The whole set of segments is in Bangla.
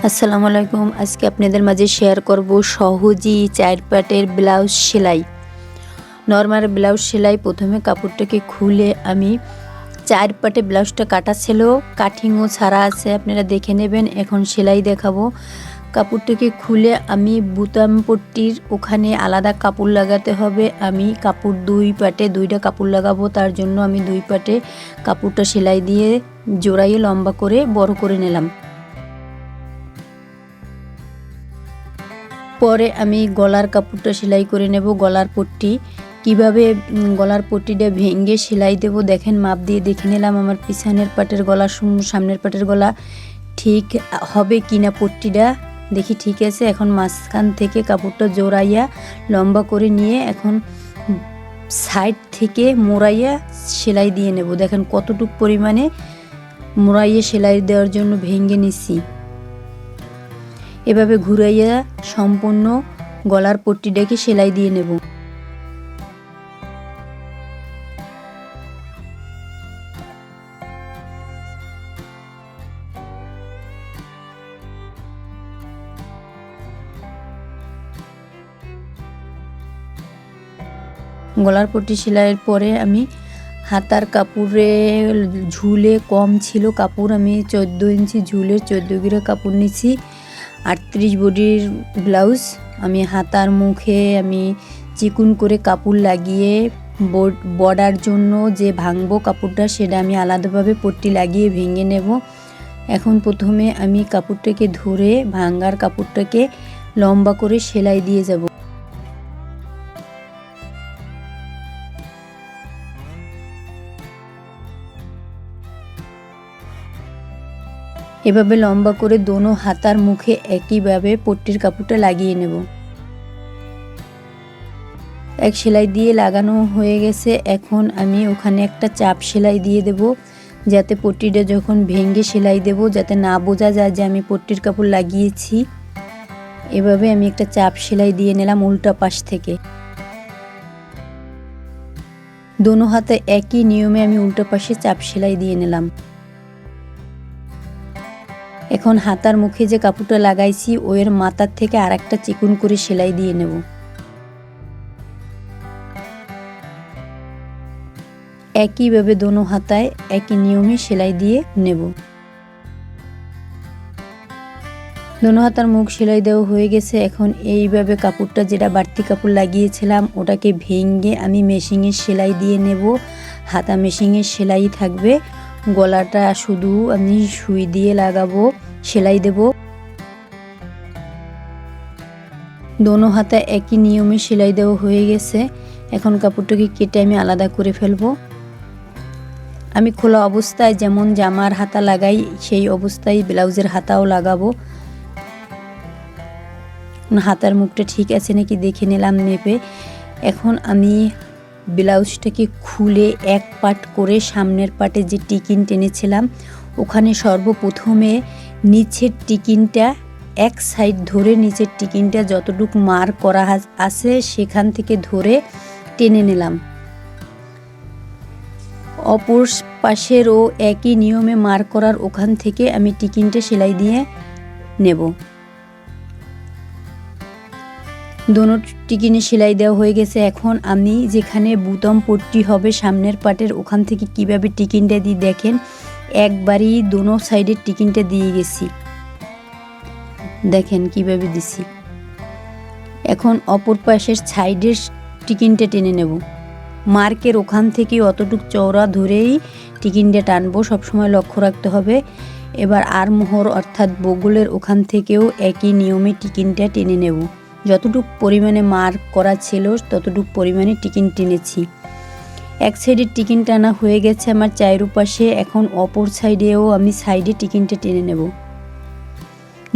আসসালামু আলাইকুম। আজকে আপনাদের মাঝে শেয়ার করব সহজেই 4 পাটের ব্লাউজ সেলাই। নরমাল ব্লাউজ সেলাই প্রথমে কাপড়টাকে খুলে আমি 4 পাটে ব্লাউজটা কাটা ছিল, কাটিংও ছাড়া আছে, আপনারা দেখে নেবেন। এখন সেলাই দেখাবো। কাপড়টাকে খুলে আমি বুতাম পট্টির ওখানে আলাদা কাপড় লাগাতে হবে। আমি কাপড় 2 পাটে 2টা কাপড় লাগাবো, তার জন্য আমি 2 পাটে কাপড়টা সেলাই দিয়ে জোড়াইয়ে লম্বা করে বড় করে নিলাম। পরে আমি গলার কাপড়টা সেলাই করে নেব। গলার পট্টি কিভাবে গলার পট্টিটা ভেঙে সেলাই দেব দেখেন, মাপ দিয়ে দেখে নিলাম আমার পিছনের পাটের গলা সামনের পাটের গলা ঠিক হবে কিনা। পট্টিটা দেখি ঠিক আছে। এখন মাঝখান থেকে কাপড়টা জোড়াইয়া লম্বা করে নিয়ে এখন সাইড থেকে মোড়াইয়া সেলাই দিয়ে নেব। দেখেন কতটুকু পরিমাণে মোড়াইয়া সেলাই দেওয়ার জন্য ভেঙে নিছি। এভাবে ঘুরাইয়া সম্পূর্ণ গলার পট্টিটাকে সেলাই দিয়ে নেব। গলার পট্টি সেলাইয়ের পরে আমি হাতার কাপড়ে ঝুলে কম ছিল কাপড়, আমি 14 ইঞ্চি ঝুলের 14 গিরা কাপড় নিছি। 38 বডির ব্লাউজ। আমি হাতার মুখে আমি চিকুন করে কাপড় লাগিয়ে বর্ডার জন্য যে ভাঙবো কাপড়টা সেটা আমি আলাদাভাবে পট্টি লাগিয়ে ভেঙে নেব। এখন প্রথমে আমি কাপড়টাকে ধরে ভাঙার কাপড়টাকে লম্বা করে সেলাই দিয়ে যাব। এভাবে লম্বা করে দোনো হাতার মুখে একইভাবে পট্টির কাপড়টা লাগিয়ে নেব। এক সেলাই দিয়ে লাগানো হয়ে গেছে। এখন আমি ওখানে একটা চাপ সেলাই দিয়ে দেব, যাতে পট্টিটা যখন ভেঙে সেলাই দেব যাতে না বোঝা যায় যে আমি পট্টির কাপড় লাগিয়েছি। এভাবে আমি একটা চাপ সেলাই দিয়ে নিলাম উল্টা পাশ থেকে। দোনো হাতে একই নিয়মে আমি উল্টা পাশে চাপ সেলাই দিয়ে নিলাম। এখন হাতার মুখে যে কাপড়টা লাগাইছি ওর মাথার থেকে আরেকটা চিকুন করে সেলাই দিয়ে নেব। একইভাবে দোনো হাতায় একই নিয়মে সেলাই দিয়ে নেব। দোনো হাতার মুখ সেলাই দেওয়া হয়ে গেছে। এখন এইভাবে কাপড়টা যেটা বাড়তি কাপড় লাগিয়েছিলাম ওটাকে ভেঙে আমি মেশিনে সেলাই দিয়ে নেব। হাতা মেশিনে সেলাই থাকবে, গলাটা শুধু আমি সুই দিয়ে লাগাবো, সেলাই দেব। দোনো হাতা একই নিয়মে সেলাই দেওয়া হয়ে গেছে। এখন কাপড়টাকে কেটে আমি আলাদা করে ফেলবো। আমি খোলা অবস্থায় যেমন জামার হাতা লাগাই সেই অবস্থায় ব্লাউজের হাতাও লাগাবো। হাতার মুখটা ঠিক আছে নাকি দেখে নিলাম মেপে। এখন আমি ব্লাউজটাকে খুলে এক পাট করে সামনের পাটে যে টিকিন টেনেছিলাম ওখানে সর্বপ্রথমে নিচের টিকিনটা এক সাইড ধরে নিচের টিকিনটা যতটুকু মার্ক করা আছে সেখান থেকে ধরে টেনে নিলাম। অপর পাশেরও একই নিয়মে মার্ক করার ওখান থেকে আমি টিকিনটা সেলাই দিয়ে নেব। দোনো টিকিনে সেলাই দেওয়া হয়ে গেছে। এখন আমি যেখানে বুতাম পট্টি হবে সামনের পাটের ওখান থেকে কিভাবে টিকিনটা দিই দেখেন, একবারই দোনো সাইডের টিকিনটা দিয়ে গেছি, দেখেন কিভাবে দিছি। এখন অপর পাশের সাইডের টিকিনটা টেনে নেব। মার্কের ওখান থেকে অতটুক চওড়া ধরেই টিকিনটা টানবো, সবসময় লক্ষ্য রাখতে হবে। এবার আরমোহর অর্থাৎ বগলের ওখান থেকেও একই নিয়মে টিকিনটা টেনে নেব। যতটুকু পরিমাণে মার্ক করা ছিল ততটুকু পরিমাণে টিকিন টেনেছি। এক সাইডের টিকিন টানা হয়ে গেছে আমার চারপাশে। এখন অপর সাইডেও আমি সাইডে টিকিনটা টেনে নেব।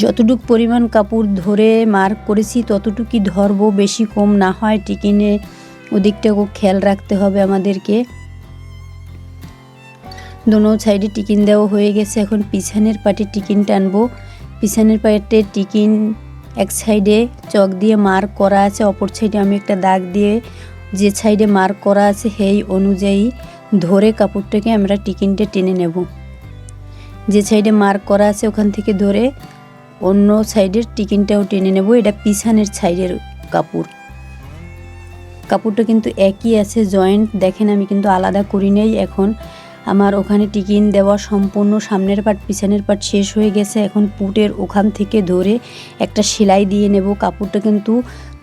যতটুকু পরিমাণ কাপড় ধরে মার্ক করেছি ততটুকুই ধরবো, বেশি কম না হয় টিকিনে ওদিকটাও খেয়াল রাখতে হবে আমাদেরকে। দোনো সাইডে টিকিন দেওয়া হয়ে গেছে। এখন পিছনের পাটে টিকিন টানবো। পিছনের পাটে টিকিন এক সাইডে চক দিয়ে মার্ক করা আছে, অপর সাইডে আমি একটা দাগ দিয়ে যে সাইডে মার্ক করা আছে সেই অনুযায়ী ধরে কাপড়টাকে আমরা টিকিনটা টেনে নেব। যে সাইডে মার্ক করা আছে ওখান থেকে ধরে অন্য সাইডের টিকিনটাও টেনে নেব। এটা পিছনের সাইডের কাপড়টা কিন্তু একই আছে, জয়েন্ট দেখেন আমি কিন্তু আলাদা করি নাই। এখন আমার ওখানে টিকিন দেওয়া সম্পূর্ণ, সামনের পাট পিছনের পাট শেষ হয়ে গেছে। এখন পুটের ওখান থেকে ধরে একটা সেলাই দিয়ে নেব। কাপড়টা কিন্তু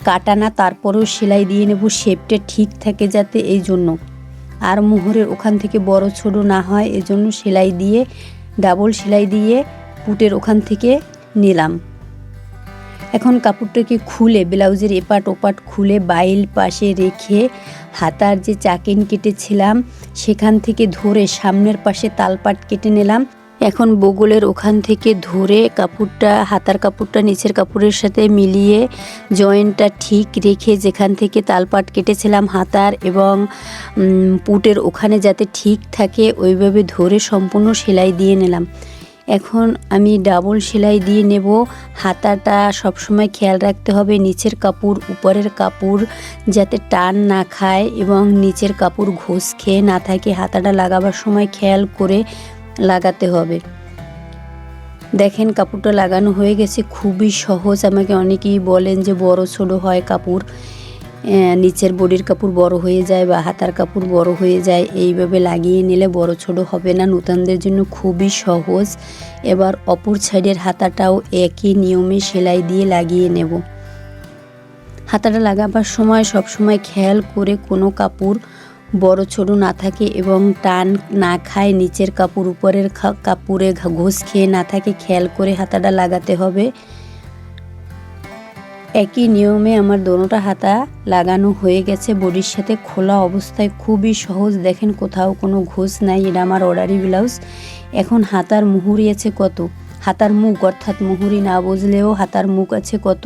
কাটা না, তারপরেও সেলাই দিয়ে নেব, শেপটা ঠিক থাকে যাতে, এই জন্য। আর মোহরের ওখান থেকে বড় ছোট না হয়, এজন্য সেলাই দিয়ে, ডাবল সেলাই দিয়ে পুটের ওখান থেকে নিলাম। এখন কাপড়টাকে খুলে, ব্লাউজের এপাট ওপাট খুলে বাইল পাশে রেখে হাতার যে চাকিন কেটেছিলাম সেখান থেকে ধরে সামনের পাশে তালপাট কেটে নিলাম। এখন বগলের ওখান থেকে ধরে কাপড়টা, হাতার কাপড়টা নিচের কাপড়ের সাথে মিলিয়ে জয়েন্টটা ঠিক রেখে যেখান থেকে তালপাট কেটেছিলাম হাতার এবং পুটের ওখানে যাতে ঠিক থাকে ওইভাবে ধরে সম্পূর্ণ সেলাই দিয়ে নিলাম। এখন আমি ডাবল সেলাই দিয়ে নেব। হাতাটা সবসময় খেয়াল রাখতে হবে নিচের কাপড় উপরের কাপড় যাতে টান না খায় এবং নিচের কাপড় ঘোষ খেয়ে না থাকে। হাতাটা লাগাবার সময় খেয়াল করে লাগাতে হবে। দেখেন কাপড়টা লাগানো হয়ে গেছে, খুবই সহজ। আমাকে অনেকেই বলেন যে বড় ছোট হয় কাপড়, নিচের বডির কাপড় বড় হয়ে যায় বা হাতার কাপড় বড় হয়ে যায়। এইভাবে লাগিয়ে নিলে বড় ছোট হবে না, নতুনদের জন্য খুবই সহজ। এবার অপর সাইডের হাতাটাও একই নিয়মে সেলাই দিয়ে লাগিয়ে নেব। হাতাটা লাগাবার সময় সবসময় খেয়াল করে কোনো কাপড় বড় ছোট না থাকে এবং টান না খায়, নিচের কাপড় উপরের কাপড়ে ঘোষ খেয়ে না থাকে, খেয়াল করে হাতাটা লাগাতে হবে। একই নিয়মে আমার দোনোটা হাতা লাগানো হয়ে গেছে বডির সাথে খোলা অবস্থায়, খুবই সহজ। দেখেন কোথাও কোনো ঘোষ নাই, এটা আমার অর্ডারি ব্লাউজ। এখন হাতার মুহুরি আছে কত, হাতার মুখ অর্থাৎ মুহুরি না বুঝলেও হাতার মুখ আছে কত,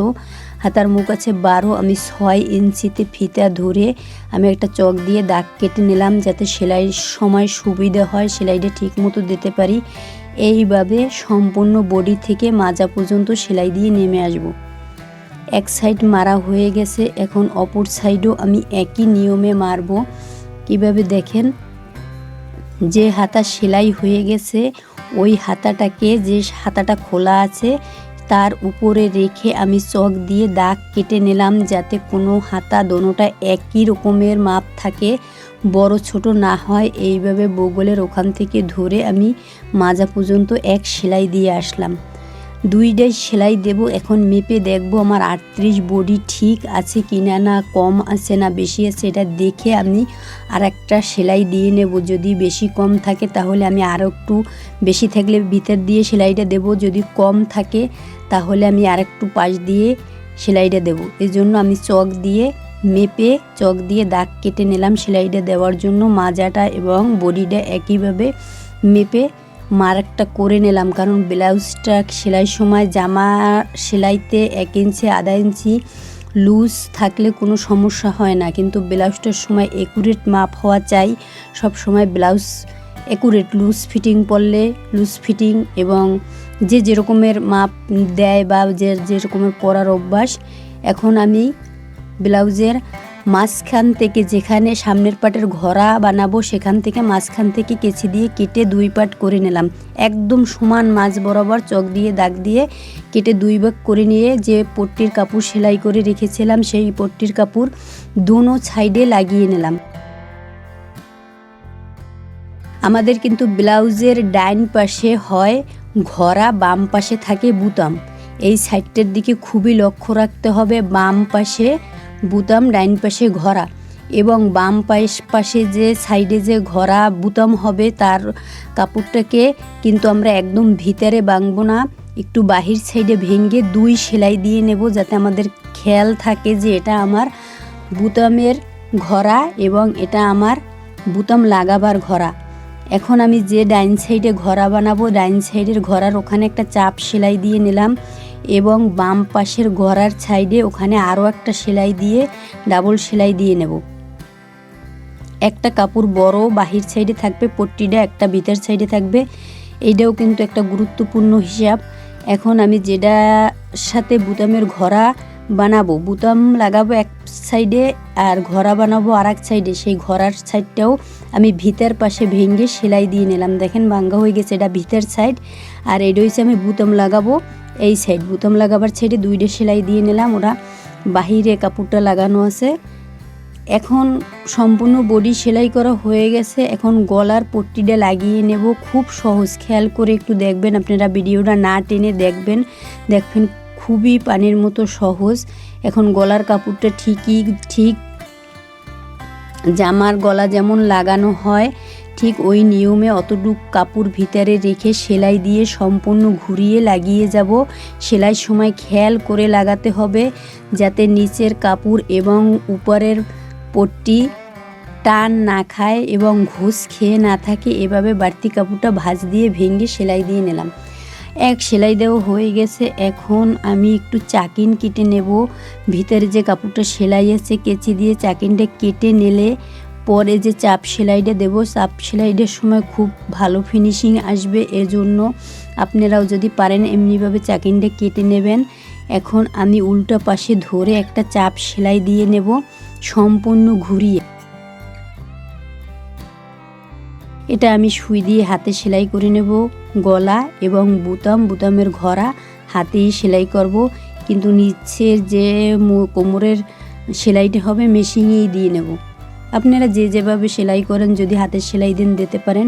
হাতার মুখ আছে 12। আমি 6 ইঞ্চিতে ফিতা ধরে আমি একটা চক দিয়ে দাগ কেটে নিলাম যাতে সেলাইয়ের সময় সুবিধা হয়, সেলাইটা ঠিক মতো দিতে পারি। এইভাবে সম্পূর্ণ বডি থেকে মাজা পর্যন্ত সেলাই দিয়ে নেমে আসব। এক সাইড মারা হয়ে গেছে, এখন অপর সাইডও আমি একই নিয়মে মারব। কিভাবে দেখেন, যে হাতা সেলাই হয়ে গেছে ওই হাতাটাকে, যে হাতাটা খোলা আছে তার উপরে রেখে আমি চক দিয়ে দাগ কেটে নিলাম যাতে কোনো হাতা দোনোটা একই রকমের মাপ থাকে, বড় ছোট না হয়। এইভাবে বগলের ওখান থেকে ধরে আমি মাজা পর্যন্ত এক সেলাই দিয়ে আসলাম। 2টাই সেলাই দেব। এখন মেপে দেখব আমার 38 বডি ঠিক আছে কিনা, না কম আছে না বেশি আছে, এটা দেখে আমি আর একটা সেলাই দিয়ে নেব। যদি বেশি কম থাকে তাহলে আমি আরও একটু, বেশি থাকলে ভিতর দিয়ে সেলাইটা দেব, যদি কম থাকে তাহলে আমি আর একটু পাশ দিয়ে সেলাইটা দেব। এজন্য আমি চক দিয়ে মেপে চক দিয়ে দাগ কেটে নিলাম সেলাইটা দেওয়ার জন্য। মাজাটা এবং বডিটা একইভাবে মেপে মার্কটা করে নিলাম, কারণ ব্লাউজটা সেলাই সময় জামা সেলাইতে 1 ইঞ্চি আধা ইঞ্চি লুজ থাকলে কোনো সমস্যা হয় না, কিন্তু ব্লাউজটার সময় একুরেট মাপ হওয়া চাই। সব সময় ব্লাউজ একুরেট, লুজ ফিটিং পরলে লুজ ফিটিং, এবং যে যেরকমের মাপ দেয় বা যে রকমের পরার অভ্যাস। এখন আমি ব্লাউজের মাঝখান থেকে, যেখানে সামনের পাটের ঘোড়া বানাবো সেখান থেকে মাঝখান থেকে কেচি দিয়ে কেটে 2 পাট করে নিলাম। একদম সমান মাঝ বরাবর চক দিয়ে দাগ দিয়ে কেটে 2 ভাগ করে নিয়ে যে পট্টির কাপড় সেলাই করে রেখেছিলাম সেই পট্টির কাপড় দোনো সাইডে লাগিয়ে নিলাম। আমাদের কিন্তু ব্লাউজের ডাইন পাশে হয় ঘোড়া, বাম পাশে থাকে বুতাম। এই সাইডটার দিকে খুবই লক্ষ্য রাখতে হবে, বাম পাশে বুতাম, ডাইন পাশে ঘোড়া। এবং বাম পাশে যে সাইডে যে ঘোড়া বুতাম হবে তার কাপড়টাকে কিন্তু আমরা একদম ভিতরে বাঁধবো না, একটু বাহির সাইডে ভেঙে 2 সেলাই দিয়ে নেব, যাতে আমাদের খেয়াল থাকে যে এটা আমার বুতামের ঘোড়া এবং এটা আমার বুতাম লাগাবার ঘোড়া। এখন আমি যে ডাইন সাইডে ঘোড়া বানাবো, ডাইন সাইডের ঘোড়ার ওখানে একটা চাপ সেলাই দিয়ে নিলাম এবং বাম পাশের ঘোড়ার সাইডে ওখানে আরও একটা সেলাই দিয়ে ডাবল সেলাই দিয়ে নেব। একটা কাপড় বড় বাহির সাইডে থাকবে, পট্টিটা একটা ভিতর সাইডে থাকবে, এইটাও কিন্তু একটা গুরুত্বপূর্ণ হিসাব। এখন আমি যেটা সাথে বুতামের ঘোড়া বানাবো, বুতাম লাগাবো এক সাইডে আর ঘোড়া বানাবো আর এক সাইডে, সেই ঘোড়ার সাইডটাও আমি ভিতর পাশে ভেঙে সেলাই দিয়ে নিলাম। দেখেন ভাঙ্গা হয়ে গেছে, এটা ভিতর সাইড আর এটা হচ্ছে আমি বুতাম লাগাবো। এই সাইড বুতাম লাগাবার সাইডে 2টা সেলাই দিয়ে নিলাম। ওরা বাহিরে কাপড়টা লাগানো আছে। এখন সম্পূর্ণ বডি সেলাই করা হয়ে গেছে। এখন গলার পট্টিটা লাগিয়ে নেব। খুব সহজ, খেয়াল করে একটু দেখবেন, আপনারা ভিডিওটা না টেনে দেখবেন, খুবই পানির মতো সহজ। এখন গলার কাপড়টা ঠিক জামার গলা যেমন লাগানো হয় ঠিক ওই নিয়মে অতটুক কাপড় ভিতরে রেখে সেলাই দিয়ে সম্পূর্ণ ঘুরিয়ে লাগিয়ে যাব। সেলাইয়ের সময় খেয়াল করে লাগাতে হবে যাতে নিচের কাপড় এবং উপরের পট্টি টান না খায় এবং ঘুষ খেয়ে না থাকে। এভাবে বাড়তি কাপড়টা ভাঁজ দিয়ে ভেঙে সেলাই দিয়ে নিলাম। এক সেলাই দেওয়া হয়ে গেছে। এখন আমি একটু চাকিন কেটে নেব। ভিতরে যে কাপড়টা সেলাই আছে কেচি দিয়ে চাকিনটা কেটে নিলে পরে যে চাপ সেলাইটা দেব, চাপ সেলাইটার সময় খুব ভালো ফিনিশিং আসবে। এজন্য আপনারাও যদি পারেন এমনিভাবে চাকিনটা কেটে নেবেন। এখন আমি উল্টা পাশে ধরে একটা চাপ সেলাই দিয়ে নেব সম্পূর্ণ ঘুরিয়ে। এটা আমি সুই দিয়ে হাতে সেলাই করে নেব। গলা এবং বুতামের ঘরা হাতেই সেলাই করব, কিন্তু নিচের যে কোমরের সেলাইটা হবে মেশিনেই দিয়ে নেব। আপনারা যেভাবে সেলাই করেন, যদি হাতের সেলাই দেন দিতে পারেন।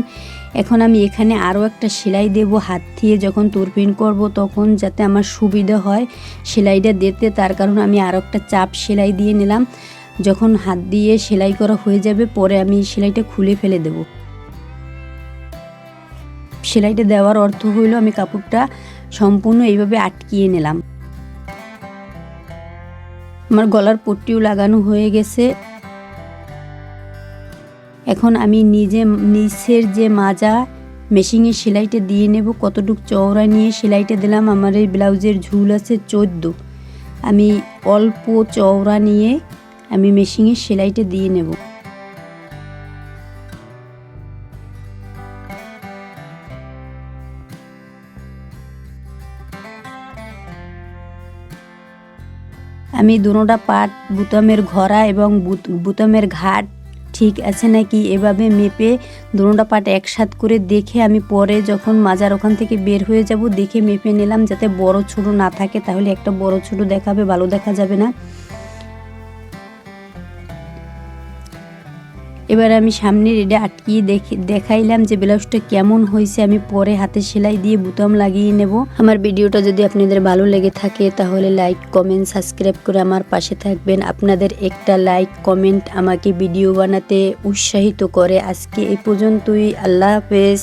এখন আমি এখানে আরও একটা সেলাই দেব হাত দিয়ে, যখন তুরপিন করব তখন যাতে আমার সুবিধা হয় সেলাইটা দিতে, তার কারণে আমি আরও একটা চাপ সেলাই দিয়ে নিলাম। যখন হাত দিয়ে সেলাই করা হয়ে যাবে পরে আমি সেলাইটা খুলে ফেলে দেব। সেলাইটা দেওয়ার অর্থ হইল আমি কাপড়টা সম্পূর্ণ এইভাবে আটকিয়ে নিলাম। আমার গলার পট্টিও লাগানো হয়ে গেছে। এখন আমি নিচের যে মাজা মেশিনের সেলাইটা দিয়ে নেব। কতটুক চওড়া নিয়ে সেলাইটা দিলাম। আমার এই ব্লাউজের ঝুল আছে 14। আমি অল্প চওড়া নিয়ে আমি মেশিনের সেলাইটা দিয়ে নেব। আমি দুটোটা পাট বুতামের ঘরা এবং বুতামের ঘাট ঠিক আছে নাকি এভাবে মেপে দুটোটা পাট একসাথ করে দেখে আমি পরে যখন মাজার ওখান থেকে বের হয়ে যাব দেখে মেপে নিলাম যাতে বড় ছোট না থাকে, তাহলে একটা বড় ছোট দেখাবে, ভালো দেখা যাবে না। এবার আমি সামনের এটা আটকিয়ে দেখাইলাম যে ব্লাউজটা কেমন হয়েছে। আমি পরে হাতে সেলাই দিয়ে বুতাম লাগিয়ে নেব। আমার ভিডিওটা যদি আপনাদের ভালো লেগে থাকে তাহলে লাইক কমেন্ট সাবস্ক্রাইব করে আমার পাশে থাকবেন। আপনাদের একটা লাইক কমেন্ট আমাকে ভিডিও বানাতে উৎসাহিত করে। আজকে এই পর্যন্তই। আল্লাহ হাফেজ।